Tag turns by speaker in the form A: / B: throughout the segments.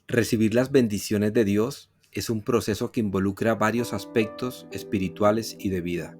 A: Recibir las bendiciones de Dios es un proceso que involucra varios aspectos espirituales y de vida.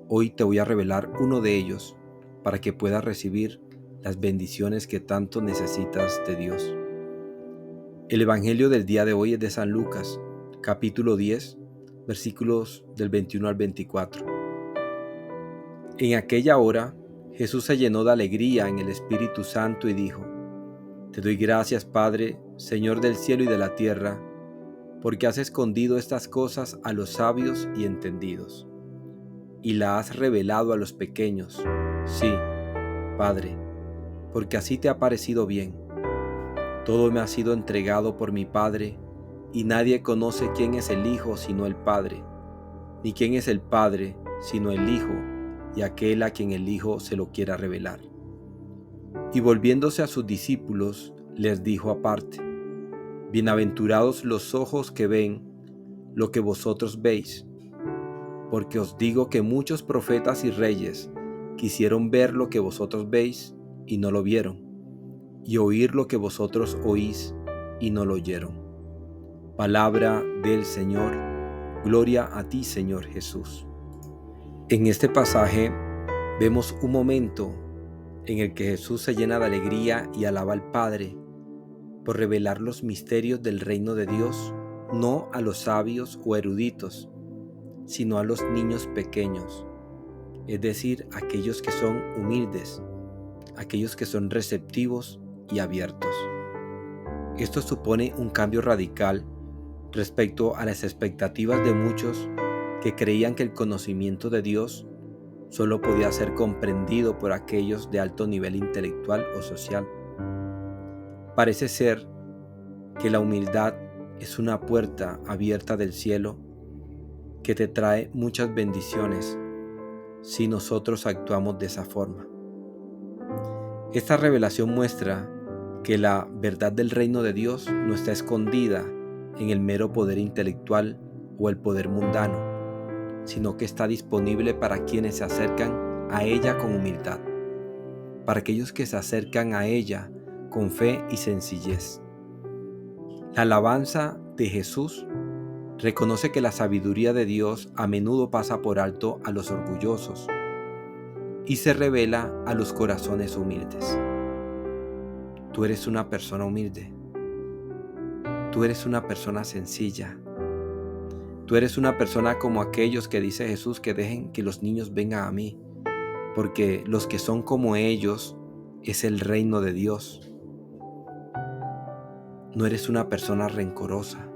A: Hoy te voy a revelar uno de ellos para que puedas recibir las bendiciones que tanto necesitas de Dios. El Evangelio del día de hoy es de San Lucas, capítulo 10, versículos del 21 al 24. En aquella hora, Jesús se llenó de alegría en el Espíritu Santo y dijo: Te doy gracias, Padre, Señor del cielo y de la tierra, porque has escondido estas cosas a los sabios y entendidos, y las has revelado a los pequeños. Sí, Padre, porque así te ha parecido bien. Todo me ha sido entregado por mi Padre, y nadie conoce quién es el Hijo sino el Padre, ni quién es el Padre sino el Hijo, y aquel a quien el Hijo se lo quiera revelar. Y volviéndose a sus discípulos, les dijo aparte: Bienaventurados los ojos que ven lo que vosotros veis, porque os digo que muchos profetas y reyes quisieron ver lo que vosotros veis y no lo vieron, y oír lo que vosotros oís y no lo oyeron. Palabra del Señor. Gloria a ti, Señor Jesús. En este pasaje vemos un momento en el que Jesús se llena de alegría y alaba al Padre por revelar los misterios del reino de Dios, no a los sabios o eruditos, sino a los niños pequeños, es decir, aquellos que son humildes, aquellos que son receptivos y abiertos. Esto supone un cambio radical respecto a las expectativas de muchos que creían que el conocimiento de Dios solo podía ser comprendido por aquellos de alto nivel intelectual o social. Parece ser que la humildad es una puerta abierta del cielo que te trae muchas bendiciones si nosotros actuamos de esa forma. Esta revelación muestra que la verdad del reino de Dios no está escondida en el mero poder intelectual o el poder mundano, sino que está disponible para quienes se acercan a ella con humildad, para aquellos que se acercan a ella con fe y sencillez. La alabanza de Jesús reconoce que la sabiduría de Dios a menudo pasa por alto a los orgullosos y se revela a los corazones humildes. Tú eres una persona humilde. Tú eres una persona sencilla. Tú eres una persona como aquellos que dice Jesús que dejen que los niños vengan a mí, porque los que son como ellos es el reino de Dios. No eres una persona rencorosa.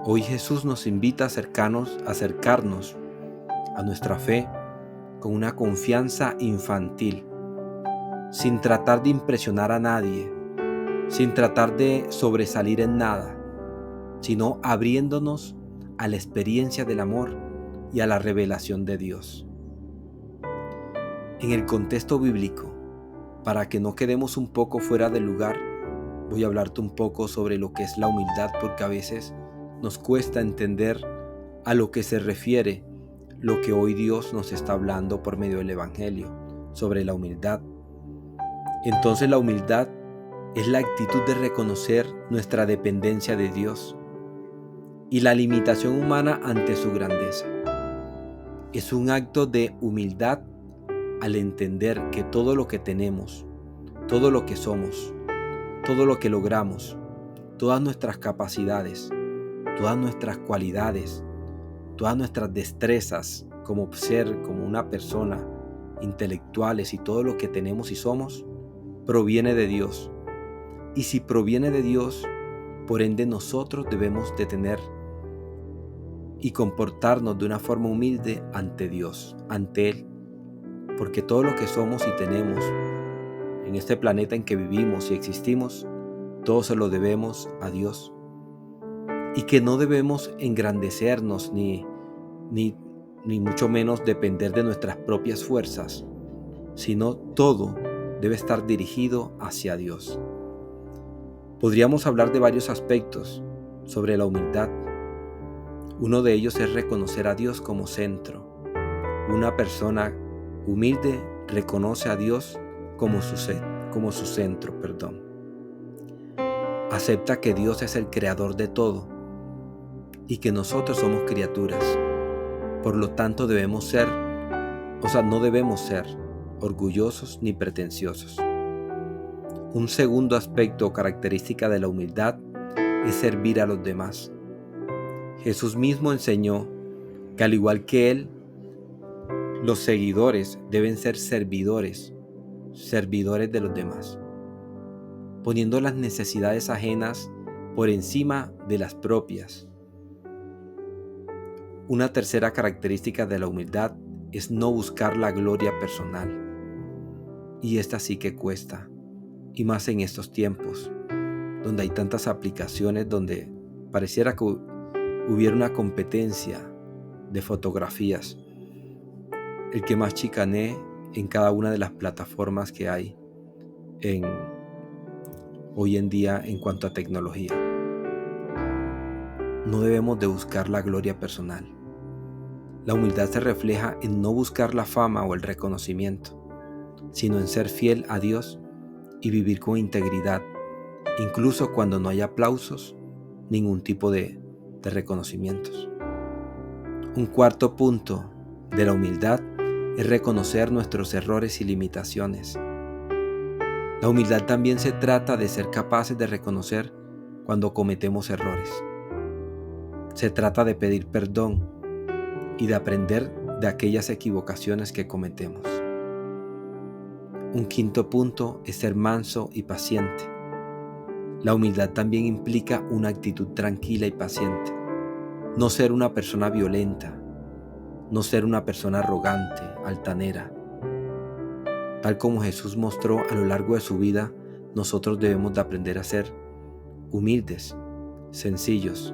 A: Hoy Jesús nos invita a acercarnos a nuestra fe con una confianza infantil, sin tratar de impresionar a nadie, sin tratar de sobresalir en nada, sino abriéndonos a la experiencia del amor y a la revelación de Dios. En el contexto bíblico, para que no quedemos un poco fuera del lugar, voy a hablarte un poco sobre lo que es la humildad, porque a veces nos cuesta entender a lo que se refiere lo que hoy Dios nos está hablando por medio del Evangelio sobre la humildad. Entonces la humildad es la actitud de reconocer nuestra dependencia de Dios y la limitación humana ante su grandeza. Es un acto de humildad al entender que todo lo que tenemos, todo lo que somos, todo lo que logramos, todas nuestras capacidades, todas nuestras cualidades, todas nuestras destrezas como ser, como una persona, intelectuales y todo lo que tenemos y somos, proviene de Dios. Y si proviene de Dios, por ende nosotros debemos de tener y comportarnos de una forma humilde ante Dios, ante Él, porque todo lo que somos y tenemos en este planeta en que vivimos y existimos, todo se lo debemos a Dios, y que no debemos engrandecernos ni mucho menos depender de nuestras propias fuerzas, sino todo debe estar dirigido hacia Dios. Podríamos hablar de varios aspectos sobre la humildad. Uno de ellos es reconocer a Dios como centro. Una persona humilde reconoce a Dios como su centro. Acepta que Dios es el creador de todo y que nosotros somos criaturas. Por lo tanto, no debemos ser orgullosos ni pretenciosos. Un segundo aspecto o característica de la humildad es servir a los demás. Jesús mismo enseñó que al igual que Él, los seguidores deben ser servidores de los demás, poniendo las necesidades ajenas por encima de las propias. Una tercera característica de la humildad es no buscar la gloria personal. Y esta sí que cuesta, y más en estos tiempos, donde hay tantas aplicaciones donde pareciera que hubiera una competencia de fotografías. El que más chicanee en cada una de las plataformas que hay hoy en día en cuanto a tecnología. No debemos de buscar la gloria personal. La humildad se refleja en no buscar la fama o el reconocimiento, sino en ser fiel a Dios y vivir con integridad, incluso cuando no hay aplausos, ningún tipo de reconocimientos. Un cuarto punto de la humildad es reconocer nuestros errores y limitaciones. La humildad también se trata de ser capaces de reconocer cuando cometemos errores. Se trata de pedir perdón y de aprender de aquellas equivocaciones que cometemos. Un quinto punto es ser manso y paciente. La humildad también implica una actitud tranquila y paciente. No ser una persona violenta, no ser una persona arrogante, altanera. Tal como Jesús mostró a lo largo de su vida, nosotros debemos de aprender a ser humildes, sencillos,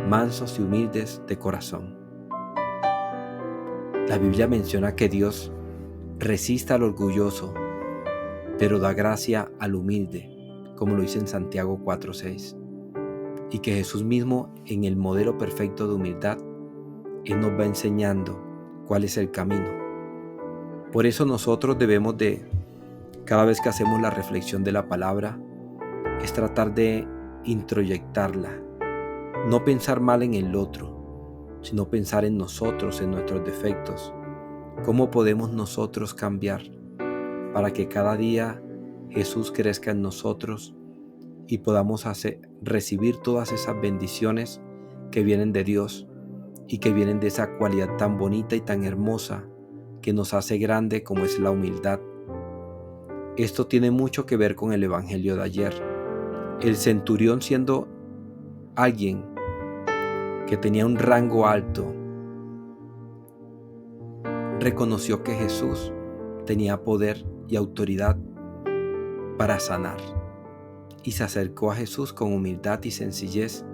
A: mansos y humildes de corazón. La Biblia menciona que Dios resiste al orgulloso, pero da gracia al humilde, como lo dice en Santiago 4:6. Y que Jesús mismo, en el modelo perfecto de humildad, Él nos va enseñando cuál es el camino. Por eso nosotros debemos de, cada vez que hacemos la reflexión de la palabra, es tratar de introyectarla. No pensar mal en el otro, sino pensar en nosotros, en nuestros defectos. ¿Cómo podemos nosotros cambiar para que cada día Jesús crezca en nosotros y podamos recibir todas esas bendiciones que vienen de Dios y que vienen de esa cualidad tan bonita y tan hermosa que nos hace grande como es la humildad? Esto tiene mucho que ver con el evangelio de ayer. El centurión, siendo alguien que tenía un rango alto, reconoció que Jesús tenía poder y autoridad para sanar, y se acercó a Jesús con humildad y sencillez,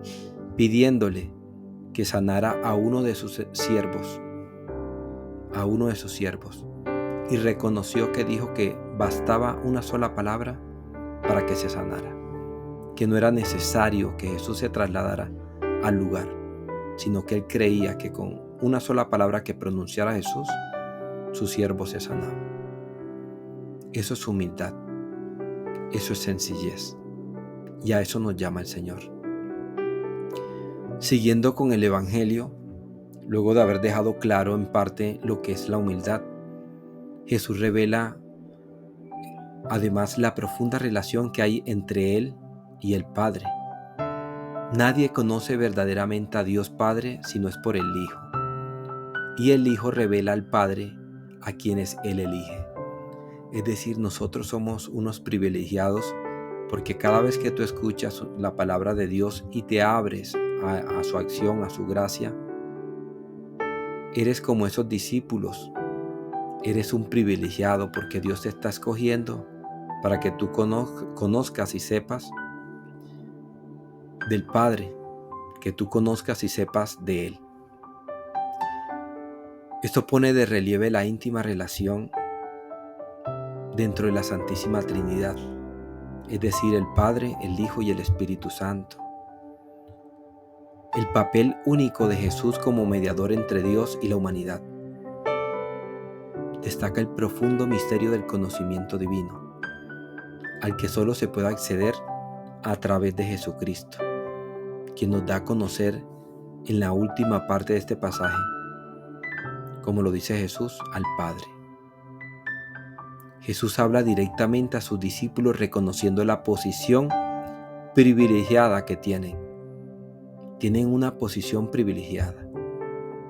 A: pidiéndole que sanara a uno de sus siervos, y reconoció que dijo que bastaba una sola palabra para que se sanara, que no era necesario que Jesús se trasladara al lugar, sino que él creía que con una sola palabra que pronunciara Jesús, su siervo se sanaba. Eso es humildad, eso es sencillez, y a eso nos llama el Señor. Siguiendo con el evangelio, luego de haber dejado claro en parte lo que es la humildad, Jesús revela además la profunda relación que hay entre Él y el Padre. Nadie conoce verdaderamente a Dios Padre si no es por el Hijo, y el Hijo revela al Padre a quienes Él elige. Es decir, nosotros somos unos privilegiados porque cada vez que tú escuchas la palabra de Dios y te abres a su acción, a su gracia, eres como esos discípulos. Eres un privilegiado porque Dios te está escogiendo para que tú conozcas y sepas del Padre, que tú conozcas y sepas de Él. Esto pone de relieve la íntima relación dentro de la Santísima Trinidad, es decir, el Padre, el Hijo y el Espíritu Santo. El papel único de Jesús como mediador entre Dios y la humanidad. Destaca el profundo misterio del conocimiento divino, al que solo se puede acceder a través de Jesucristo, quien nos da a conocer en la última parte de este pasaje, como lo dice Jesús, al Padre. Jesús habla directamente a sus discípulos reconociendo la posición privilegiada que tienen. Tienen una posición privilegiada.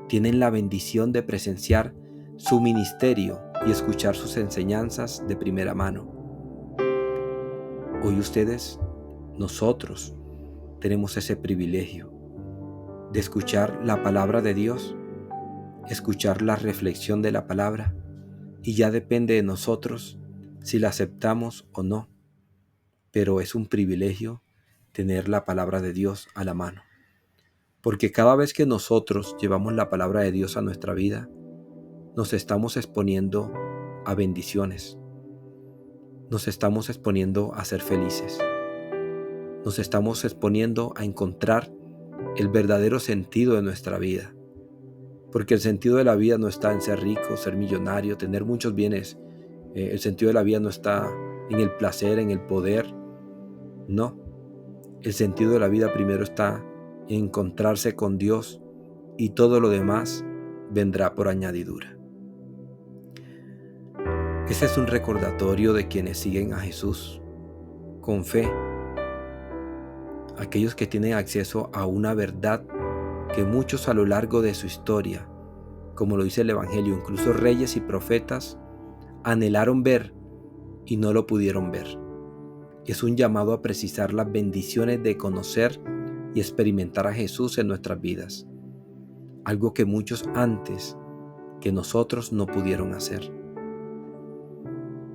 A: Tienen la bendición de presenciar su ministerio y escuchar sus enseñanzas de primera mano. Hoy ustedes, nosotros, tenemos ese privilegio de escuchar la palabra de Dios, escuchar la reflexión de la palabra, y ya depende de nosotros si la aceptamos o no. Pero es un privilegio tener la palabra de Dios a la mano. Porque cada vez que nosotros llevamos la palabra de Dios a nuestra vida, nos estamos exponiendo a bendiciones. Nos estamos exponiendo a ser felices. Nos estamos exponiendo a encontrar el verdadero sentido de nuestra vida. Porque el sentido de la vida no está en ser rico, ser millonario, tener muchos bienes. El sentido de la vida no está en el placer, en el poder. No. El sentido de la vida primero está en encontrarse con Dios, y todo lo demás vendrá por añadidura. Ese es un recordatorio de quienes siguen a Jesús con fe. Aquellos que tienen acceso a una verdad que muchos a lo largo de su historia, como lo dice el Evangelio, incluso reyes y profetas, anhelaron ver y no lo pudieron ver. Es un llamado a precisar las bendiciones de conocer y experimentar a Jesús en nuestras vidas, algo que muchos antes que nosotros no pudieron hacer.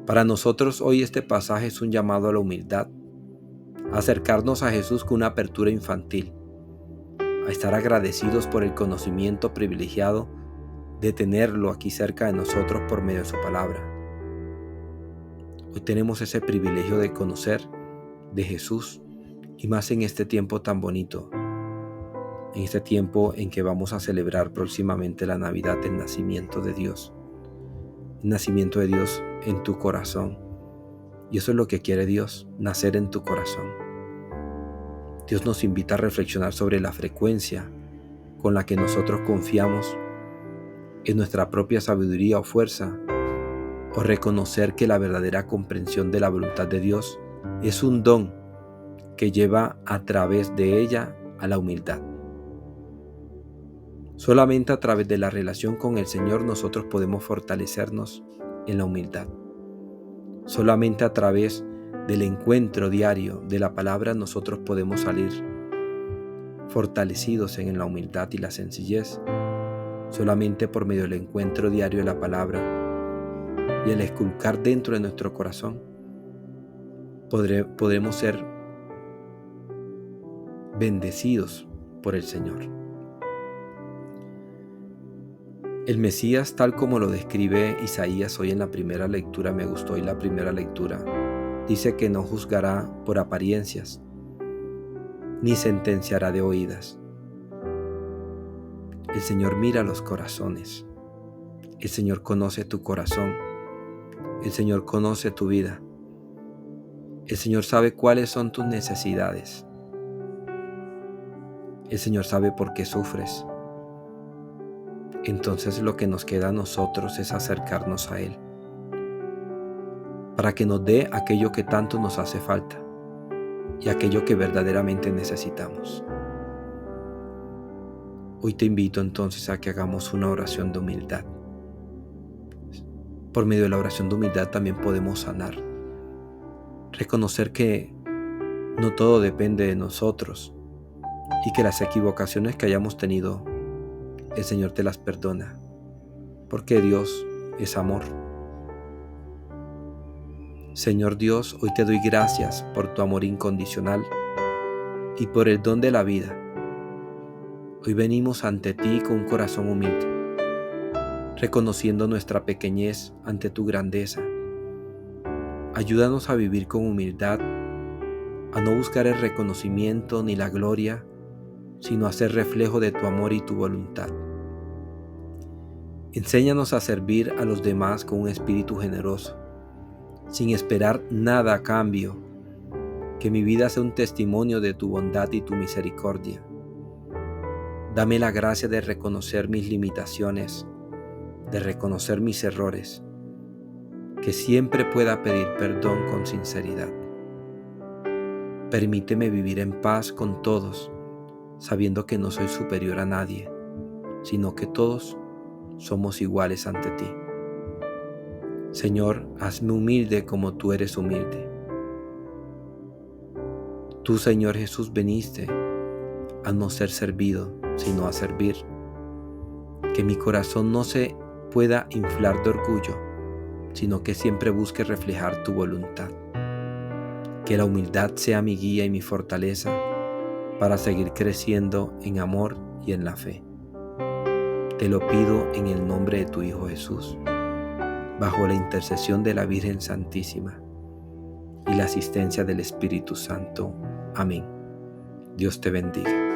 A: Para nosotros hoy este pasaje es un llamado a la humildad, a acercarnos a Jesús con una apertura infantil, a estar agradecidos por el conocimiento privilegiado de tenerlo aquí cerca de nosotros por medio de su palabra. Hoy tenemos ese privilegio de conocer de Jesús, y más en este tiempo tan bonito, en este tiempo en que vamos a celebrar próximamente la Navidad, el nacimiento de Dios. El nacimiento de Dios en tu corazón. Y eso es lo que quiere Dios, nacer en tu corazón. Dios nos invita a reflexionar sobre la frecuencia con la que nosotros confiamos en nuestra propia sabiduría o fuerza, o reconocer que la verdadera comprensión de la voluntad de Dios es un don que lleva a través de ella a la humildad. Solamente a través de la relación con el Señor nosotros podemos fortalecernos en la humildad. Solamente a través del encuentro diario de la palabra nosotros podemos salir fortalecidos en la humildad y la sencillez. Solamente por medio del encuentro diario de la palabra y el esculcar dentro de nuestro corazón podremos ser bendecidos por el Señor. El Mesías, tal como lo describe Isaías hoy en la primera lectura, me gustó hoy la primera lectura, dice que no juzgará por apariencias, ni sentenciará de oídas. El Señor mira los corazones. El Señor conoce tu corazón. El Señor conoce tu vida. El Señor sabe cuáles son tus necesidades. El Señor sabe por qué sufres. Entonces lo que nos queda a nosotros es acercarnos a Él, para que nos dé aquello que tanto nos hace falta y aquello que verdaderamente necesitamos. Hoy te invito entonces a que hagamos una oración de humildad. Por medio de la oración de humildad también podemos sanar, reconocer que no todo depende de nosotros y que las equivocaciones que hayamos tenido, el Señor te las perdona, porque Dios es amor. Señor Dios, hoy te doy gracias por tu amor incondicional y por el don de la vida. Hoy venimos ante ti con un corazón humilde, reconociendo nuestra pequeñez ante tu grandeza. Ayúdanos a vivir con humildad, a no buscar el reconocimiento ni la gloria, sino a ser reflejo de tu amor y tu voluntad. Enséñanos a servir a los demás con un espíritu generoso, sin esperar nada a cambio, Que mi vida sea un testimonio de tu bondad y tu misericordia. Dame la gracia de reconocer mis limitaciones, de reconocer mis errores, que siempre pueda pedir perdón con sinceridad. Permíteme vivir en paz con todos, sabiendo que no soy superior a nadie, sino que todos somos iguales ante ti. Señor, hazme humilde como tú eres humilde. Tú, Señor Jesús, viniste a no ser servido, sino a servir. Que mi corazón no se pueda inflar de orgullo, sino que siempre busque reflejar tu voluntad. Que la humildad sea mi guía y mi fortaleza para seguir creciendo en amor y en la fe. Te lo pido en el nombre de tu Hijo Jesús, bajo la intercesión de la Virgen Santísima y la asistencia del Espíritu Santo. Amén. Dios te bendiga.